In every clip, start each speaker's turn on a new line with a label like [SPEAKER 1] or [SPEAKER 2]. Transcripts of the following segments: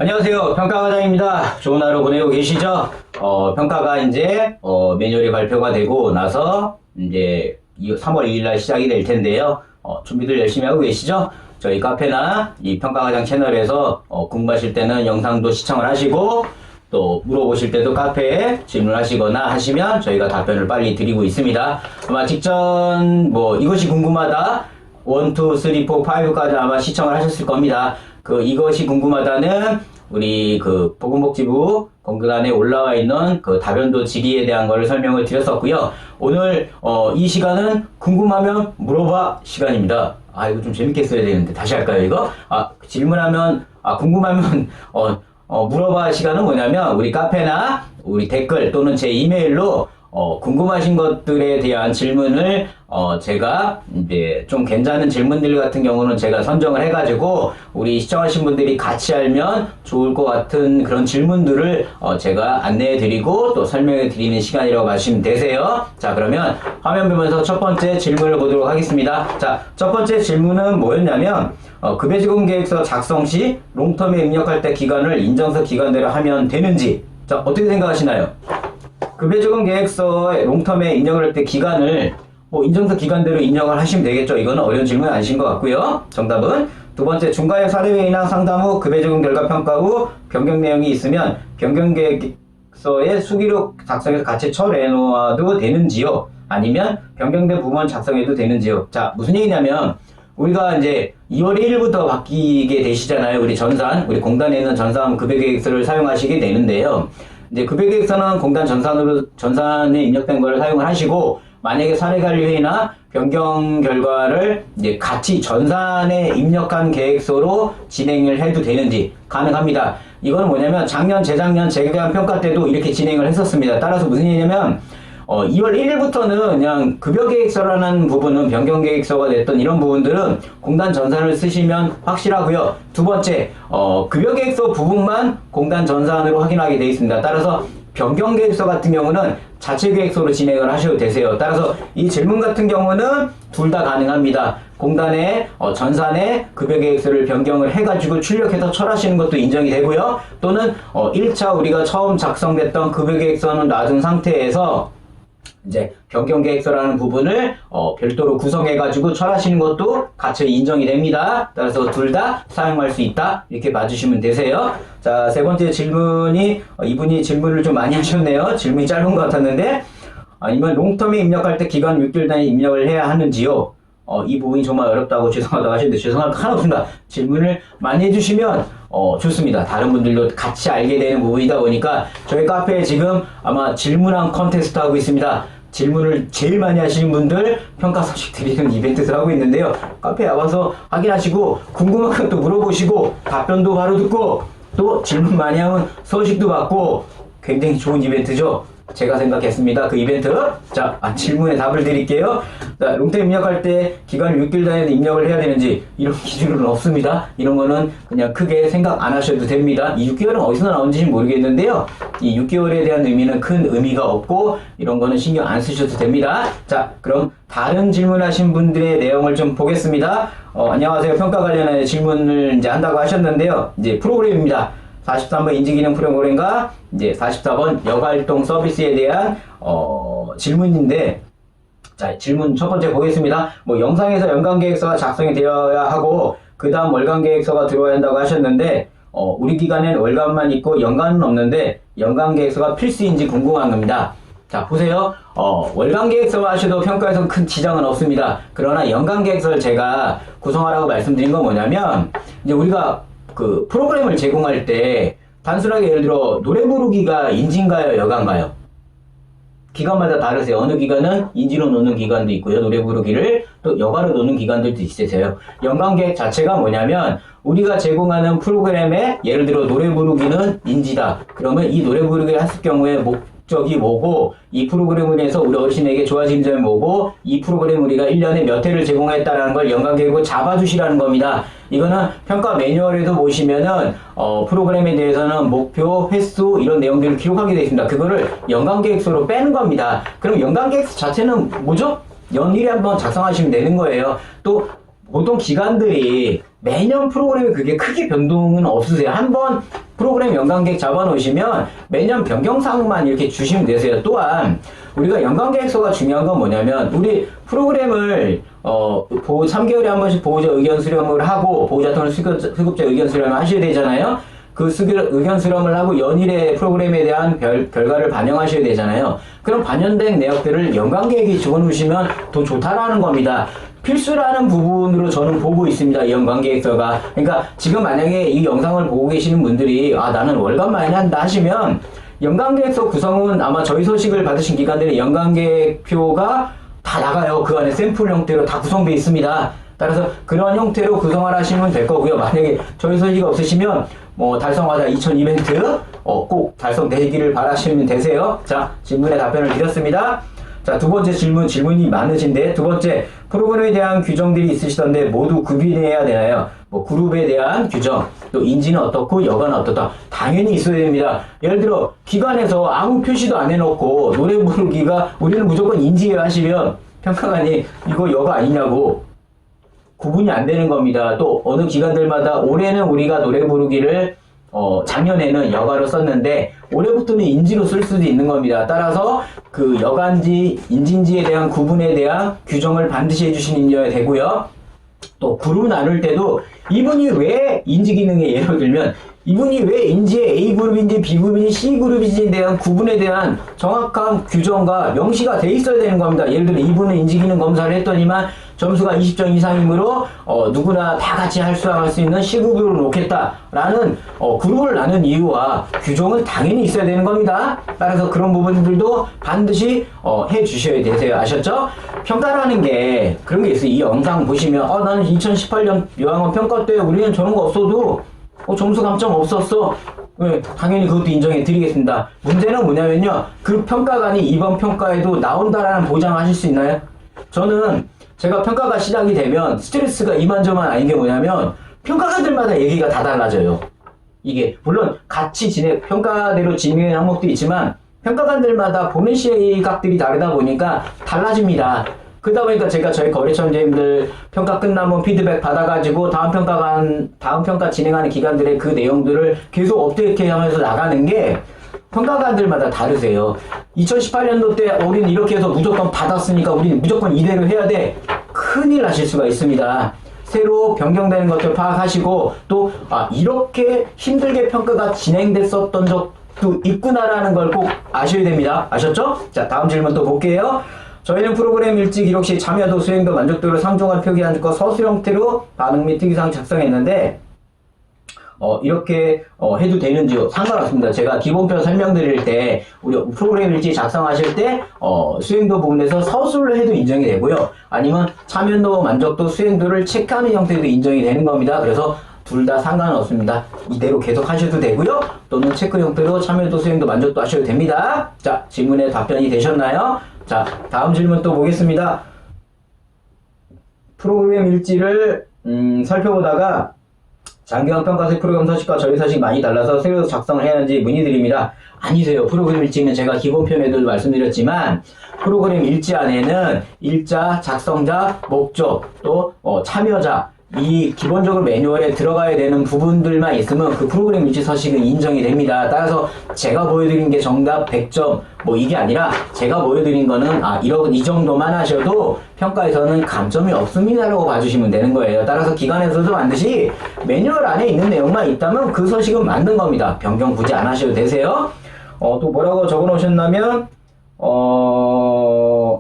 [SPEAKER 1] 안녕하세요. 평가과장입니다. 좋은 하루 보내고 계시죠? 평가가 이제, 매뉴얼이 발표가 되고 나서, 이제, 3월 2일 날 시작이 될 텐데요. 준비들 열심히 하고 계시죠? 저희 카페나 이 평가과장 채널에서, 궁금하실 때는 영상도 시청을 하시고, 또 물어보실 때도 카페에 질문하시거나 하시면 저희가 답변을 빨리 드리고 있습니다. 아마 직전, 이것이 궁금하다. 1, 2, 3, 4, 5까지 아마 시청을 하셨을 겁니다. 이것이 궁금하다는 우리 보건복지부 공고란에 올라와 있는 다변도 질의에 대한 거를 설명을 드렸었고요. 오늘, 이 시간은 궁금하면 물어봐 시간입니다. 이거 좀 재밌게 써야 되는데 다시 할까요, 이거? 질문하면, 궁금하면, 물어봐 시간은 뭐냐면 우리 카페나 우리 댓글 또는 제 이메일로 궁금하신 것들에 대한 질문을 제가 이제 좀 괜찮은 질문들 같은 경우는 제가 선정을 해가지고 우리 시청하신 분들이 같이 알면 좋을 것 같은 그런 질문들을 제가 안내해 드리고 또 설명해 드리는 시간이라고 하시면 되세요. 자, 그러면 화면 보면서 첫 번째 질문을 보도록 하겠습니다. 자, 첫 번째 질문은 뭐였냐면 급여지급 계획서 작성 시 롱텀에 입력할 때 기간을 인정서 기간대로 하면 되는지. 자, 어떻게 생각하시나요? 급여지급 계획서에 롱텀에 입력을 할 때 기간을 인정서 기간대로 입력을 하시면 되겠죠. 이거는 어려운 질문 아니신 것 같고요. 정답은 두 번째, 중과의 사례회의나 상담 후 급여지급 결과 평가 후 변경 내용이 있으면 변경 계획서에 수기록 작성해서 같이 처리해 놓아도 되는지요? 아니면 변경된 부분 작성해도 되는지요? 자, 무슨 얘기냐면 우리가 이제 2월 1일부터 바뀌게 되시잖아요. 우리 공단에 있는 전산 급여계획서를 사용하시게 되는데요. 이제 급여계획서는 공단 전산에 입력된 걸 사용을 하시고, 만약에 사례관리회의나 변경 결과를 이제 같이 전산에 입력한 계획서로 진행을 해도 되는지 가능합니다. 이거는 뭐냐면 작년, 재작년 재개관 평가 때도 이렇게 진행을 했었습니다. 따라서 무슨 얘기냐면 2월 1일부터는 그냥 급여계획서라는 부분은 변경계획서가 됐던 이런 부분들은 공단 전산을 쓰시면 확실하고요. 두 번째, 급여계획서 부분만 공단 전산으로 확인하게 되어 있습니다. 따라서 변경계획서 같은 경우는 자체계획서로 진행을 하셔도 되세요. 따라서 이 질문 같은 경우는 둘 다 가능합니다. 공단의 전산에 급여계획서를 변경을 해가지고 출력해서 철하시는 것도 인정이 되고요. 또는 1차 우리가 처음 작성됐던 급여계획서는 놔둔 상태에서 이제 변경계획서라는 부분을 별도로 구성해가지고 철하시는 것도 같이 인정이 됩니다. 따라서 둘 다 사용할 수 있다. 이렇게 봐주시면 되세요. 자, 세 번째 질문이 이분이 질문을 좀 많이 하셨네요. 질문이 짧은 것 같았는데 아니면 롱텀에 입력할 때 기간 6개월 단위 입력을 해야 하는지요? 이 부분이 정말 어렵다고 죄송하다고 하시는데 죄송할 거 하나 없습니다. 질문을 많이 해주시면 좋습니다. 다른 분들도 같이 알게 되는 부분이다 보니까 저희 카페에 지금 아마 질문왕 컨테스트 하고 있습니다. 질문을 제일 많이 하시는 분들 평가 소식 드리는 이벤트를 하고 있는데요. 카페에 와서 확인하시고 궁금한 것도 물어보시고 답변도 바로 듣고 또 질문 많이 하면 소식도 받고 굉장히 좋은 이벤트죠. 제가 생각했습니다. 그 이벤트. 자, 질문에 답을 드릴게요. 자, 롱텀 입력할 때 기간을 6개월 단위로 입력을 해야 되는지 이런 기준은 없습니다. 이런 거는 그냥 크게 생각 안 하셔도 됩니다. 이 6개월은 어디서 나온지 모르겠는데요. 이 6개월에 대한 의미는 큰 의미가 없고 이런 거는 신경 안 쓰셔도 됩니다. 자, 그럼 다른 질문하신 분들의 내용을 좀 보겠습니다. 안녕하세요. 평가 관련해 질문을 이제 한다고 하셨는데요. 이제 프로그램입니다. 43번 인지기능 프로그램과 이제 44번 여가활동 서비스에 대한 질문인데, 자, 질문 첫 번째 보겠습니다. 영상에서 연간계획서가 작성이 되어야 하고 그 다음 월간계획서가 들어와야 한다고 하셨는데 우리 기관엔 월간만 있고 연간은 없는데 연간계획서가 필수인지 궁금한 겁니다. 자, 보세요. 월간계획서만 하셔도 평가에서 큰 지장은 없습니다. 그러나 연간계획서를 제가 구성하라고 말씀드린 건 뭐냐면 이제 우리가 프로그램을 제공할 때 단순하게 예를 들어 노래 부르기가 인지인가요, 여가인가요? 기간마다 다르세요. 어느 기간은 인지로 놓는 기간도 있고요. 노래 부르기를 또 여가로 놓는 기간들도 있으세요. 연간계획 자체가 뭐냐면 우리가 제공하는 프로그램에 예를 들어 노래 부르기는 인지다. 그러면 이 노래 부르기를 했을 경우에 목적이 뭐고 이 프로그램을 해서 우리 어르신에게 좋아지는 점이 뭐고 이 프로그램 우리가 1년에 몇 회를 제공했다는 걸 연간계획으로 잡아주시라는 겁니다. 이거는 평가 매뉴얼에도 보시면은 프로그램에 대해서는 목표, 횟수 이런 내용들을 기록하게 되어 있습니다. 그거를 연간계획서로 빼는 겁니다. 그럼 연간계획서 자체는 뭐죠? 연일에 한번 작성하시면 되는 거예요. 또 보통 기관들이 매년 프로그램이 그게 크게 변동은 없으세요. 한번 프로그램 연간계획 잡아놓으시면 매년 변경사항만 이렇게 주시면 되세요. 또한 우리가 연간계획서가 중요한 건 뭐냐면 우리 프로그램을 3개월에 한 번씩 보호자 의견 수렴을 하고 보호자 또는 수급자 의견 수렴을 하셔야 되잖아요. 그 의견 수렴을 하고 연일의 프로그램에 대한 결과를 반영하셔야 되잖아요. 그럼 반영된 내역들을 연간계획에 적어놓으시면 더 좋다라는 겁니다. 필수라는 부분으로 저는 보고 있습니다. 이 연간계획서가. 그러니까 지금 만약에 이 영상을 보고 계시는 분들이 나는 월간만 한다 하시면 연간계획서 구성은 아마 저희 소식을 받으신 기관들의 연간계획표가 다 나가요. 그 안에 샘플 형태로 다 구성되어 있습니다. 따라서 그런 형태로 구성을 하시면 될 거고요. 만약에 저희 소식이 없으시면 달성하자 2000 이벤트 꼭 달성되기를 바라시면 되세요. 자, 질문에 답변을 드렸습니다. 자, 두 번째 질문이 많으신데, 두 번째, 프로그램에 대한 규정들이 있으시던데, 모두 구비해야 되나요? 그룹에 대한 규정, 또 인지는 어떻고, 여가는 어떻다. 당연히 있어야 됩니다. 예를 들어, 기관에서 아무 표시도 안 해놓고, 노래 부르기가, 우리는 무조건 인지해야 하시면, 평가관이 이거 여가 아니냐고, 구분이 안 되는 겁니다. 또, 어느 기관들마다, 올해는 우리가 노래 부르기를, 작년에는 여가로 썼는데 올해부터는 인지로 쓸 수도 있는 겁니다. 따라서 그 여간지, 인지인지에 대한 구분에 대한 규정을 반드시 해주시는 되고요. 또 그룹 나눌 때도 이분이 왜 인지 기능에 예를 들면 이분이 왜 인지의 A그룹인지 B그룹인지 C그룹인지에 대한 구분에 대한 정확한 규정과 명시가 돼 있어야 되는 겁니다. 예를 들어 이분은 인지 기능 검사를 했더니만 점수가 20점 이상이므로 누구나 다 같이 수강할 수 있는 C그룹으로 놓겠다라는 그룹을 나눈 이유와 규정은 당연히 있어야 되는 겁니다. 따라서 그런 부분들도 반드시 해 주셔야 되세요. 아셨죠? 평가라는 게 그런 게 있어요. 이 영상 보시면 나는 2018년 요양원 평가 때 우리는 저런 거 없어도 점수 감점 없었어. 네, 당연히 그것도 인정해 드리겠습니다. 문제는 뭐냐면요. 그 평가관이 이번 평가에도 나온다라는 보장하실 수 있나요? 저는 제가 평가가 시작이 되면 스트레스가 이만저만 아닌 게 뭐냐면 평가관들마다 얘기가 다 달라져요. 이게 물론 같이 평가대로 진행하는 항목도 있지만 평가관들마다 보는 시각들이 다르다 보니까 달라집니다. 그러다 보니까 제가 저희 거래처님들 평가 끝나면 피드백 받아가지고 다음 평가 진행하는 기관들의 그 내용들을 계속 업데이트 하면서 나가는 게 평가관들마다 다르세요. 2018년도 때 우리는 이렇게 해서 무조건 받았으니까 우리는 무조건 이대로 해야 돼. 큰일 나실 수가 있습니다. 새로 변경되는 것들 파악하시고 또 이렇게 힘들게 평가가 진행됐었던 적도 있구나라는 걸 꼭 아셔야 됩니다. 아셨죠? 자, 다음 질문 또 볼게요. 저희는 프로그램 일지 기록 시 참여도 수행도 만족도를 상중하게 표기한 거 서술 형태로 반응 및 특이사항 작성했는데 이렇게 해도 되는지요? 상관없습니다. 제가 기본표 설명드릴 때 우리 프로그램 일지 작성하실 때 수행도 부분에서 서술로 해도 인정이 되고요. 아니면 참여도 만족도 수행도를 체크하는 형태도 인정이 되는 겁니다. 그래서 둘 다 상관은 없습니다. 이대로 계속 하셔도 되고요. 또는 체크 형태로 참여도 수행도 만족도 하셔도 됩니다. 자, 질문에 답변이 되셨나요? 자, 다음 질문 또 보겠습니다. 프로그램 일지를 살펴보다가 장기간 평가세 프로그램 서식과 저희 서식 많이 달라서 새로 작성을 해야 하는지 문의드립니다. 아니세요. 프로그램 일지는 제가 기본편에도 말씀드렸지만 프로그램 일지 안에는 일자, 작성자, 목적, 또 참여자 이 기본적으로 매뉴얼에 들어가야 되는 부분들만 있으면 그 프로그램 일지 서식은 인정이 됩니다. 따라서 제가 보여드린 게 정답 100점 이게 아니라 제가 보여드린 거는 이 정도만 하셔도 평가에서는 감점이 없습니다라고 봐주시면 되는 거예요. 따라서 기관에서도 반드시 매뉴얼 안에 있는 내용만 있다면 그 서식은 맞는 겁니다. 변경 굳이 안 하셔도 되세요. 또 뭐라고 적어 놓으셨냐면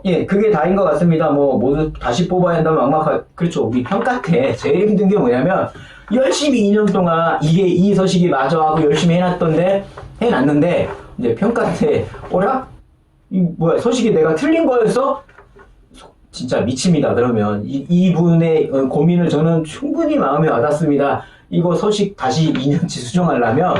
[SPEAKER 1] 예, 그게 다인 것 같습니다. 모두 다시 뽑아야 한다면 그렇죠. 우리 평가 때 제일 힘든 게 뭐냐면, 열심히 2년 동안 이 서식이 맞아 하고 열심히 해놨는데, 이제 평가 때, 서식이 내가 틀린 거였어? 진짜 미칩니다. 그러면. 이분의 고민을 저는 충분히 마음에 와닿습니다. 이거 서식 다시 2년치 수정하려면,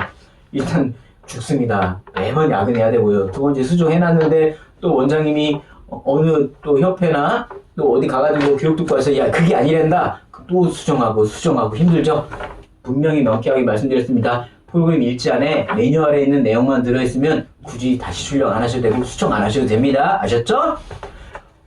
[SPEAKER 1] 일단 죽습니다. 매번 야근해야 되고요. 두 번째 수정해놨는데, 또 원장님이 어느 또 협회나 또 어디 가가지고 교육 듣고 와서 그게 아니란다. 또 수정하고 힘들죠. 분명히 명쾌하게 말씀드렸습니다. 프로그램 일지 안에 매뉴얼에 있는 내용만 들어있으면 굳이 다시 출력 안 하셔도 되고 수정 안 하셔도 됩니다. 아셨죠?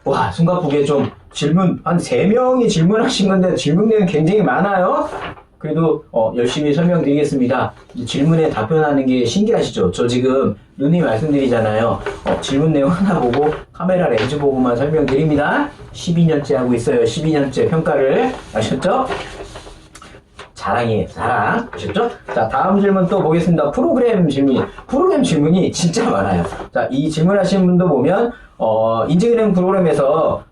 [SPEAKER 1] 와, 숨가쁘게 좀 질문 한 3명이 질문하신 건데 질문 내용 굉장히 많아요. 그래도 열심히 설명드리겠습니다. 질문에 답변하는 게 신기하시죠? 저 지금 누누이 말씀드리잖아요. 질문 내용 하나 보고 카메라 렌즈 보고만 설명드립니다. 12년째 하고 있어요. 12년째 평가를. 아셨죠? 자랑이에요. 자랑. 아셨죠? 자, 다음 질문 또 보겠습니다. 프로그램 질문. 프로그램 질문이 진짜 많아요. 자, 이 질문하신 분도 보면 인지은행 프로그램에서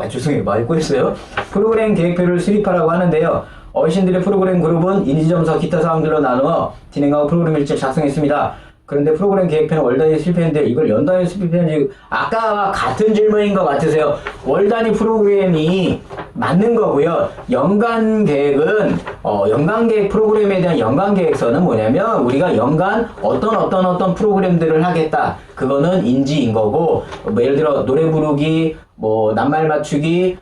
[SPEAKER 1] 죄송해요. 많이 꼬였어요. 프로그램 계획표를 수립하라고 하는데요. 어르신들의 프로그램 그룹은 인지점서 기타 사항들로 나누어 진행하고 프로그램 일지를 작성했습니다. 그런데 프로그램 계획표는 월 단위 수립했는데 이걸 연 단위 수립했는지 아까와 같은 질문인 것 같으세요. 월 단위 프로그램이 맞는 거고요. 연간 계획은 연간 계획 프로그램에 대한 연간 계획서는 뭐냐면 우리가 연간 어떤 프로그램들을 하겠다. 그거는 인지인 거고 예를 들어 노래 부르기, 낱말 맞추기,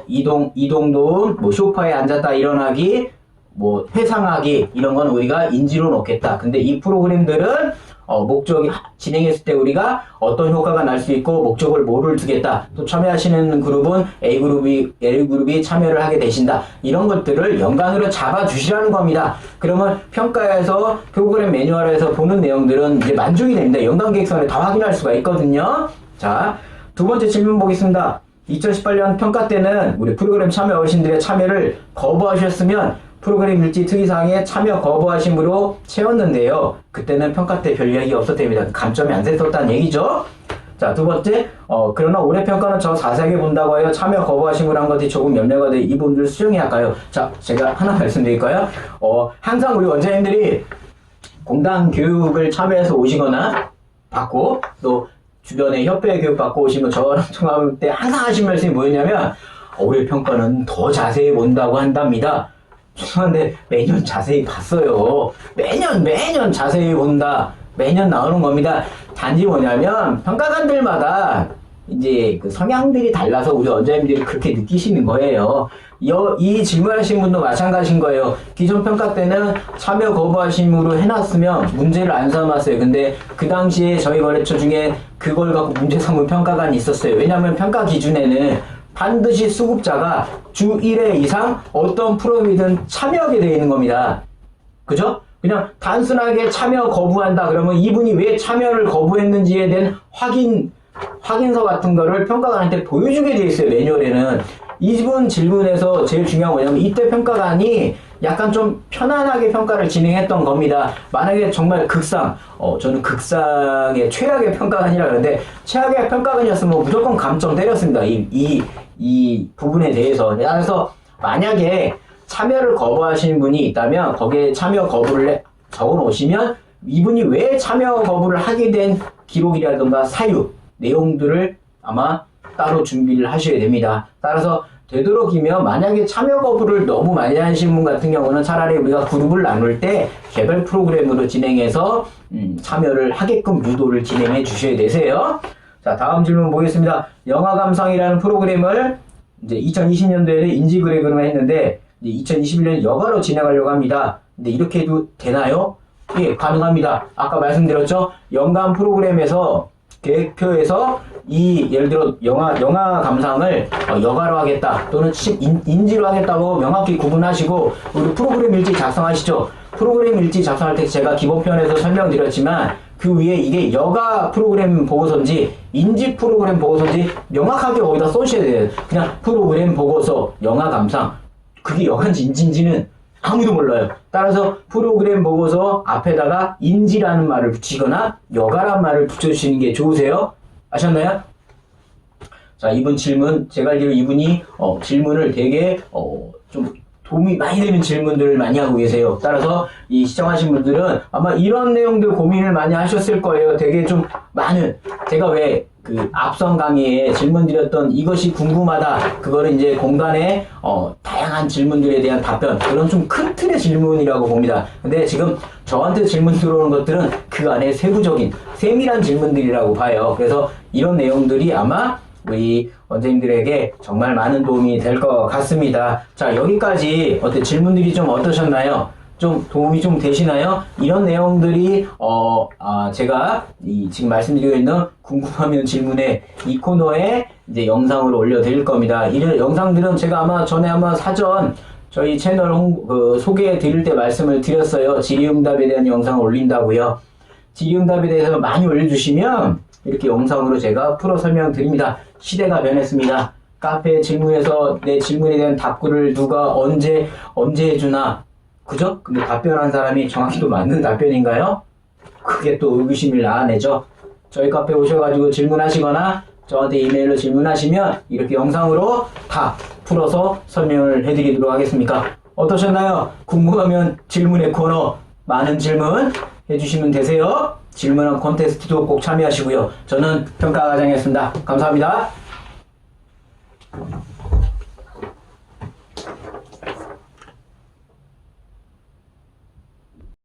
[SPEAKER 1] 이동 도움, 소파에 앉았다 일어나기, 회상하기 이런 건 우리가 인지로 놓겠다. 근데 이 프로그램들은 목적이 진행했을 때 우리가 어떤 효과가 날 수 있고 목적을 뭐를 두겠다. 또 참여하시는 그룹은 A그룹이 참여를 하게 되신다. 이런 것들을 연간으로 잡아주시라는 겁니다. 그러면 평가에서 프로그램 매뉴얼에서 보는 내용들은 이제 만족이 됩니다. 연간 계획서를 다 확인할 수가 있거든요. 자, 두 번째 질문 보겠습니다. 2018년 평가 때는 우리 프로그램 참여 어르신들의 참여를 거부하셨으면 프로그램 일지 특이사항에 참여 거부하심으로 채웠는데요. 그때는 평가 때 별 이야기 없었답니다. 감점이 안 됐었다는 얘기죠. 자, 두 번째, 그러나 올해 평가는 더 자세하게 본다고 하여 참여 거부하심으로 한 것이 조금 염려가 돼 이 부분을 수정해야 할까요? 자, 제가 하나 말씀드릴까요? 항상 우리 원장님들이 공당 교육을 참여해서 오시거나 받고 또 주변에 협회 교육 받고 오시면 저랑 통화할 때 항상 하신 말씀이 뭐였냐면 올해 평가는 더 자세히 본다고 한답니다. 죄송한데 매년 자세히 봤어요. 매년 자세히 본다. 매년 나오는 겁니다. 단지 뭐냐면 평가관들마다 이제 그 성향들이 달라서 우리 원장님들이 그렇게 느끼시는 거예요. 이 질문하신 분도 마찬가지인 거예요. 기존 평가 때는 참여 거부하심으로 해놨으면 문제를 안 삼았어요. 근데 그 당시에 저희 거래처 중에 그걸 갖고 문제 삼은 평가관이 있었어요. 왜냐하면 평가 기준에는 반드시 수급자가 주 1회 이상 어떤 프로그램이든 참여하게 되어 있는 겁니다. 그죠? 그냥 단순하게 참여 거부한다 그러면 이분이 왜 참여를 거부했는지에 대한 확인서 같은 거를 평가관한테 보여주게 되어 있어요. 매뉴얼에는. 이분 질문에서 제일 중요한 건 뭐냐면 이때 평가관이 약간 좀 편안하게 평가를 진행했던 겁니다. 만약에 정말 저는 극상의 최악의 평가관이라 그러는데 최악의 평가관이었으면 무조건 감점 때렸습니다. 이 부분에 대해서. 그래서 만약에 참여를 거부하신 분이 있다면 거기에 참여 거부를 적어 놓으시면 이분이 왜 참여 거부를 하게 된 기록이라든가 사유, 내용들을 아마 따로 준비를 하셔야 됩니다. 따라서 되도록이면 만약에 참여 거부를 너무 많이 하신 분 같은 경우는 차라리 우리가 그룹을 나눌 때 개별 프로그램으로 진행해서 참여를 하게끔 유도를 진행해 주셔야 되세요. 자, 다음 질문 보겠습니다. 영화 감상이라는 프로그램을 이제 2020년도에는 인지그래그만 했는데 이제 2021년 여가로 진행하려고 합니다. 근데 이렇게 해도 되나요? 예, 가능합니다. 아까 말씀드렸죠? 연간 프로그램에서 계획표에서 예를 들어 영화 감상을 여가로 하겠다 또는 인지로 하겠다고 명확히 구분하시고 우리 프로그램 일지 작성하시죠. 프로그램 일지 작성할 때 제가 기본편에서 설명드렸지만 그 위에 이게 여가 프로그램 보고서인지 인지 프로그램 보고서인지 명확하게 거기다 써주셔야 돼요. 그냥 프로그램 보고서 영화 감상 그게 여가인지 인지인지는 아무도 몰라요. 따라서 프로그램 보고서 앞에다가 인지라는 말을 붙이거나 여가란 말을 붙여주시는 게 좋으세요. 아셨나요? 자, 이분 질문, 제가 알기로 이분이 질문을 되게 좀 도움이 많이 되는 질문들을 많이 하고 계세요. 따라서 이 시청하신 분들은 아마 이런 내용들 고민을 많이 하셨을 거예요. 되게 좀 많은, 제가 왜 그 앞선 강의에 질문 드렸던 이것이 궁금하다. 그거를 이제 공간에 다양한 질문들에 대한 답변. 그런 좀 큰 틀의 질문이라고 봅니다. 근데 지금 저한테 질문 들어오는 것들은 그 안에 세부적인, 세밀한 질문들이라고 봐요. 그래서 이런 내용들이 아마 우리 원장님들에게 정말 많은 도움이 될 것 같습니다. 자, 여기까지 질문들이 좀 어떠셨나요? 좀 도움이 좀 되시나요? 이런 내용들이 제가 지금 말씀드리고 있는 궁금하면 질문에 이 코너에 이제 영상으로 올려드릴 겁니다. 이런 영상들은 제가 아마 전에 사전 저희 채널 소개해 드릴 때 말씀을 드렸어요. 질의응답에 대한 영상을 올린다고요. 질의응답에 대해서 많이 올려주시면 이렇게 영상으로 제가 풀어 설명드립니다. 시대가 변했습니다. 카페 질문에서 내 질문에 대한 답글을 누가 언제 해주나, 그죠? 근데 답변한 사람이 정확히도 맞는 답변인가요? 그게 또 의구심을 낳아내죠. 저희 카페 오셔가지고 질문하시거나 저한테 이메일로 질문하시면 이렇게 영상으로 다 풀어서 설명을 해드리도록 하겠습니다. 어떠셨나요? 궁금하면 질문의 코너 많은 질문 해주시면 되세요. 질문한 콘테스트도 꼭 참여하시고요. 저는 평가과장이었습니다. 감사합니다.